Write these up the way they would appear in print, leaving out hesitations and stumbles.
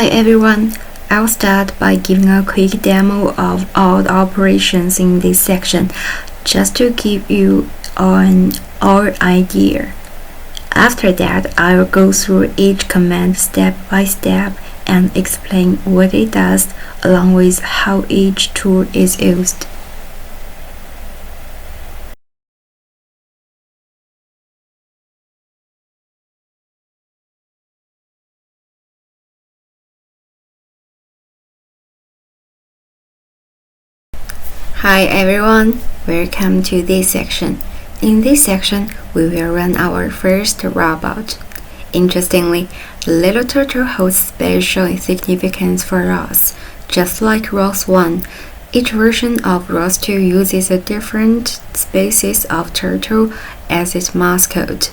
Hi everyone, I'll start by giving a quick demo of all the operations in this section, just to give you an idea. After that, I'll go through each command step by step and explain what it does along with how each tool is used. Hi everyone, welcome to this section. In this section, we will run our first robot. Interestingly, the little turtle holds special significance for us. Just like ROS1, each version of ROS2 uses a different species of turtle as its mascot.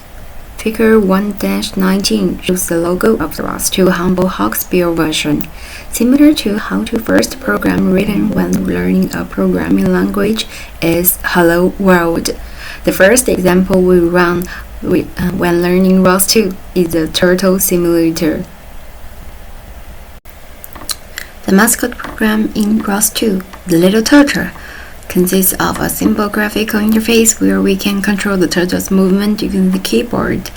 Figure 1-19 shows the logo of the ROS2 Humble Hawksbill version, similar to how to first program written when learning a programming language is Hello World. The first example we run when learning ROS2 is the Turtle Simulator. The mascot program in ROS2, the little turtle, consists of a simple graphical interface where we can control the turtle's movement using the keyboard.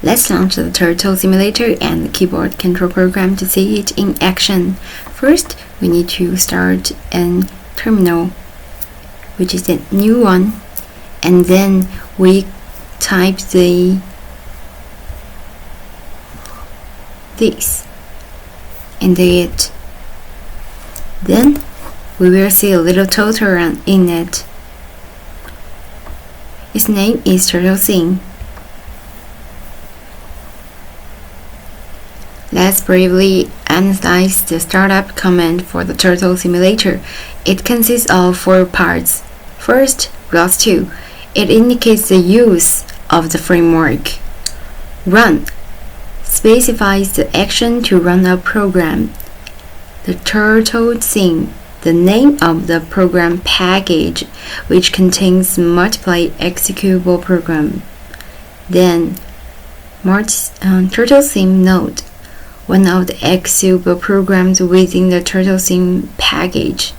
Let's launch the Turtle Simulator and the keyboard control program to see it in action. First, we need to start a terminal, which is a new one, and then we type this into it. Then we will see a little turtle in it. Its name is Turtle Sim. Let's briefly analyze the startup command for the Turtle Simulator. It consists of 4 parts. First, ROS2. It indicates the use of the framework. Run specifies the action to run a program. The Turtle Sim, the name of the program package, which contains multiple executable program. Then, Turtle Sim node, one of the executable programs within the Turtle Sim package.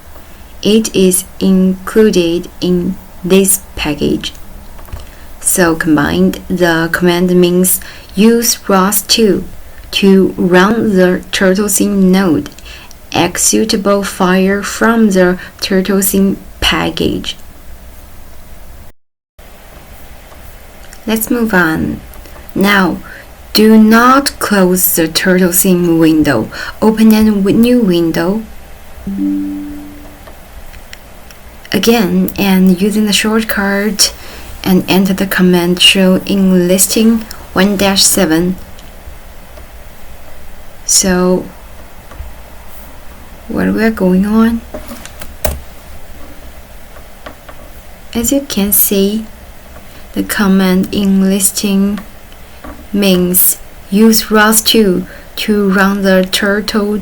It is included in this package. So combined, the command means use ROS2 to run the Turtle Sim node, executable file from the Turtle Sim package. Let's move on. Now, do not close the Turtle Sim window. Open a new window again and using the shortcut and enter the command shown in listing 1-7. So what we are going on? As you can see, the command in listing means use ROS2 to run the Turtle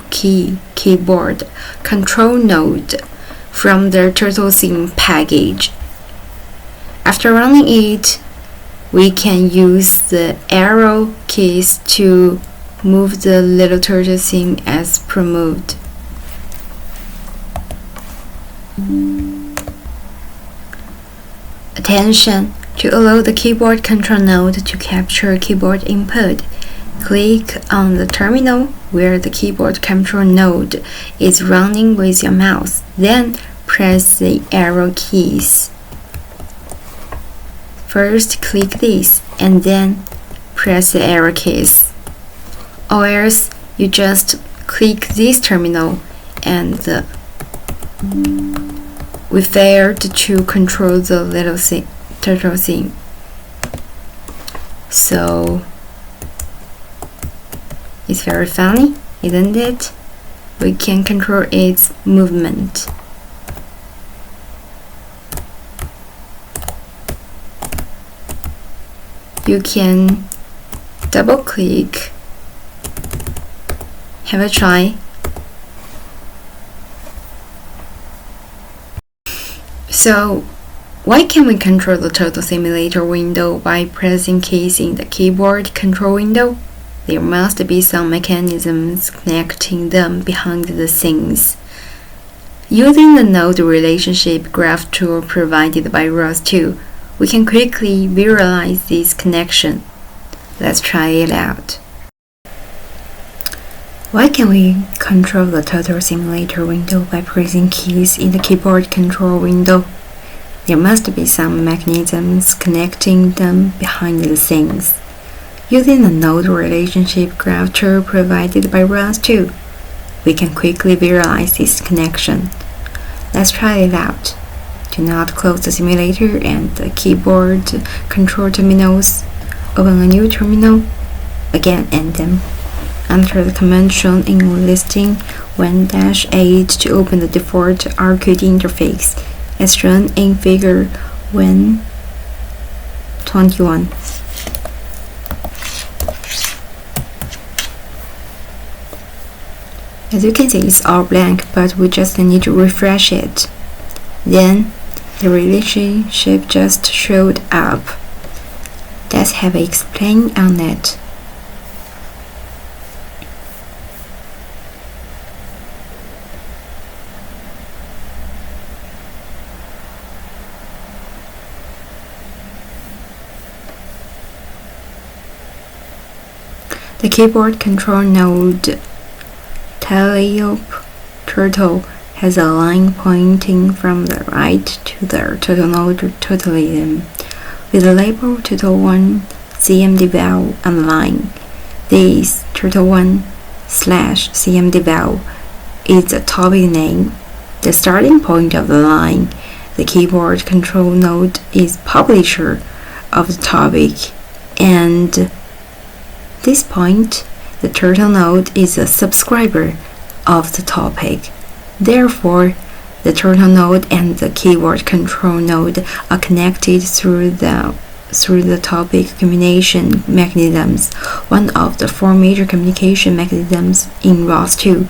keyboard control node from the Turtle Sim package. After running it, we can use the arrow keys to move the little Turtle Sim as promoted. Attention! To allow the keyboard control node to capture keyboard input, click on the terminal where the keyboard control node is running with your mouse, then press the arrow keys. First click this and then press the arrow keys. Or else you just click this terminal and we failed to control the little Turtle Sim. So it's very funny, isn't it? We can control its movement. You can double click. Have a try. So, why can we control the Turtle Simulator window by pressing keys in the keyboard control window? there must be some mechanisms connecting them behind the scenes. Using the node relationship graph tool provided by ROS2, we can quickly visualize this connection. Let's try it out. Why can we control the total simulator window by pressing keys in the keyboard control window? There must be some mechanisms connecting them behind the scenes. Using the node relationship graph tool provided by ROS2, we can quickly visualize this connection. Let's try it out. Do not close the simulator and the keyboard control terminals. Open a new terminal. Again, and then enter the command shown in listing 1-8 to open the default RQD interface as shown in figure 121. As you can see, it's all blank, but we just need to refresh it. Then the relationship just showed up. Let's have it explained on it. The keyboard control node Teleop turtle has a line pointing from the right to the turtle node totalism, with the label turtle1 cmdval on the line. This turtle1/cmdval is the topic name, the starting point of the line. The keyboard control node is publisher of the topic, and this point, the turtle node is a subscriber of the topic. Therefore, the turtle node and the keyboard control node are connected through the topic communication mechanisms, one of the four major communication mechanisms in ROS2.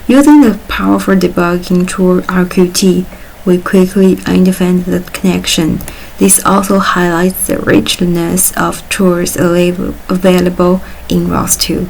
Using the powerful debugging tool RQT, we quickly identify the connection. This also highlights the richness of tools available in ROS2.